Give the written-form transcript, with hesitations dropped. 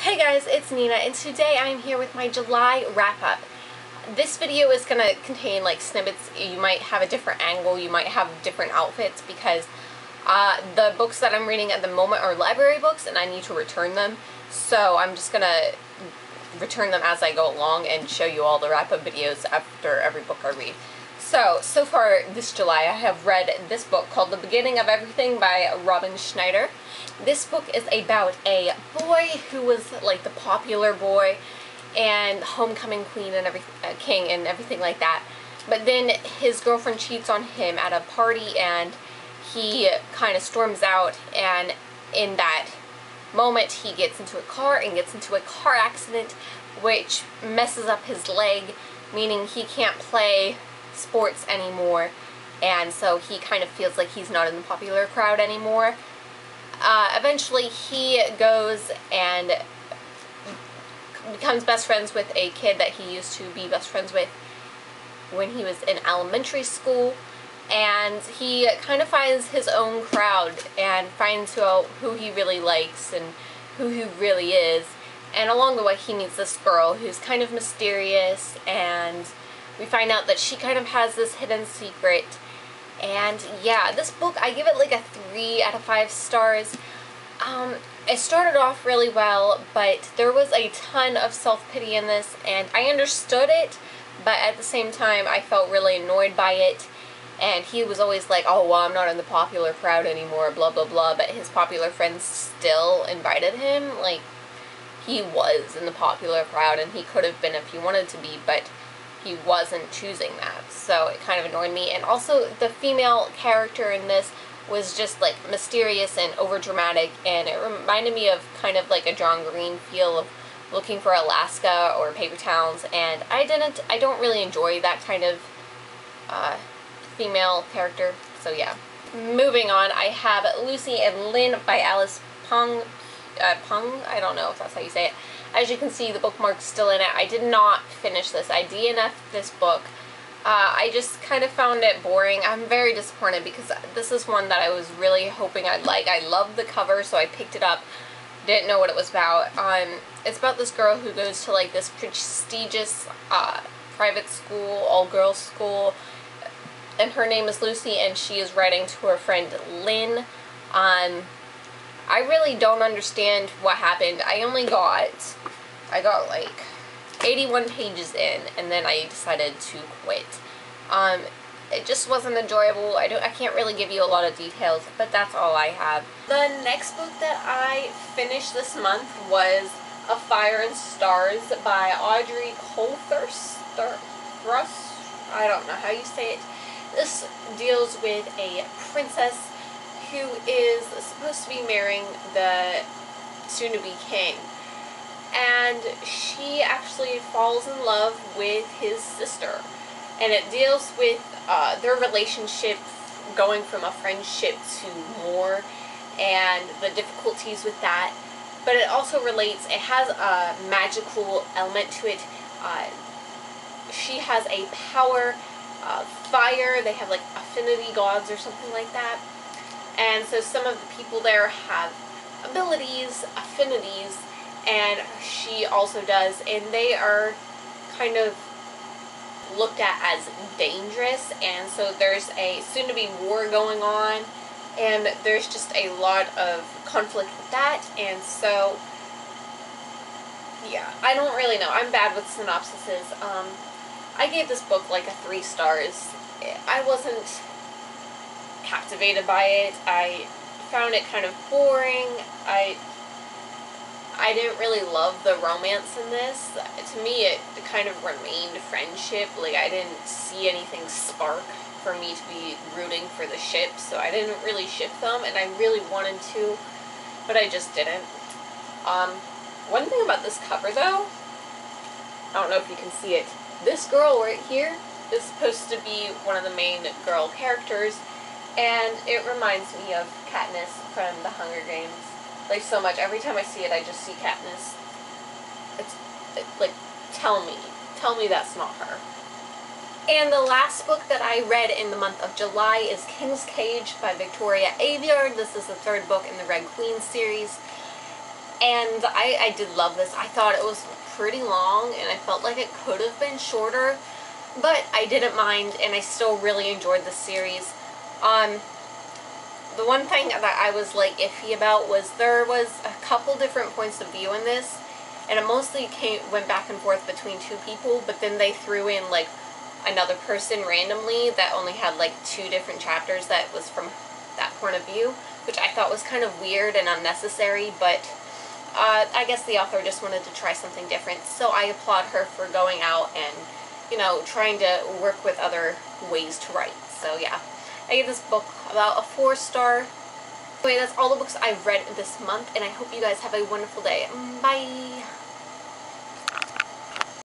Hey guys, it's Nina, and today I'm here with my July wrap-up. This video is going to contain like snippets. You might have a different angle, you might have different outfits, because the books that I'm reading at the moment are library books and I need to return them. So I'm just going to return them as I go along and show you all the wrap-up videos after every book I read. So far this July I have read this book called The Beginning of Everything by Robin Schneider. This book is about a boy who was like the popular boy and homecoming queen and king and everything like that. But then his girlfriend cheats on him at a party and he kind of storms out, and in that moment he gets into a car and gets into a car accident which messes up his leg, meaning he can't play sports anymore, and so he kind of feels like he's not in the popular crowd anymore. Eventually he goes and becomes best friends with a kid that he used to be best friends with when he was in elementary school, and he kind of finds his own crowd and finds who he really likes and who he really is. And along the way he meets this girl who's kind of mysterious, and we find out that she kind of has this hidden secret. And yeah, this book, I give it like a 3 out of 5 stars. It started off really well, but there was a ton of self-pity in this, and I understood it, but at the same time I felt really annoyed by it. And he was always like, oh, well, I'm not in the popular crowd anymore, blah, blah, blah, but his popular friends still invited him. Like, he was in the popular crowd, and he could have been if he wanted to be, but he wasn't choosing that, so it kind of annoyed me. And also the female character in this was just like mysterious and overdramatic, and it reminded me of kind of like a John Green feel of Looking for Alaska or Paper Towns, and I don't really enjoy that kind of female character. So yeah. Moving on, I have Lucy and Lynn by Alice Pung. I don't know if that's how you say it. As you can see, the bookmark's still in it. I did not finish this. I DNF'd this book. I just kind of found it boring. I'm very disappointed because this is one that I was really hoping I'd like. I loved the cover, so I picked it up. Didn't know what it was about. It's about this girl who goes to like this prestigious private school, all-girls school, and her name is Lucy, and she is writing to her friend Lynn. I really don't understand what happened. I got like 81 pages in, and then I decided to quit. It just wasn't enjoyable. I can't really give you a lot of details, but that's all I have. The next book that I finished this month was A Fire and Stars by Audrey Coulthurst. I don't know how you say it. This deals with a princess who is supposed to be marrying the soon-to-be king, and she actually falls in love with his sister, and it deals with their relationship going from a friendship to more and the difficulties with that. But it also relates, it has a magical element to it. She has a power of fire. They have like affinity gods or something like that. And so some of the people there have abilities, affinities, and she also does, and they are kind of looked at as dangerous. And so there's a soon-to-be war going on, and there's just a lot of conflict with that. And so, yeah, I don't really know. I'm bad with synopsises. I gave this book like a 3 stars. I wasn't captivated by it. I found it kind of boring. I didn't really love the romance in this. To me, it kind of remained friendship. Like, I didn't see anything spark for me to be rooting for the ship, so I didn't really ship them, and I really wanted to, but I just didn't. One thing about this cover, though, I don't know if you can see it. This girl right here is supposed to be one of the main girl characters, and it reminds me of Katniss from The Hunger Games. Like, so much. Every time I see it, I just see Katniss. It's like, tell me that's not her. And the last book that I read in the month of July is King's Cage by Victoria Aveyard. This is the 3rd book in the Red Queen series. And I did love this. I thought it was pretty long, and I felt like it could have been shorter, but I didn't mind, and I still really enjoyed the series. The one thing that I was like iffy about was there was a couple different points of view in this, and it mostly went back and forth between two people, but then they threw in like another person randomly that only had like 2 different chapters that was from that point of view, which I thought was kind of weird and unnecessary, but I guess the author just wanted to try something different, so I applaud her for going out and, you know, trying to work with other ways to write. So yeah, I gave this book about a 4-star. Anyway, that's all the books I've read this month, and I hope you guys have a wonderful day. Bye!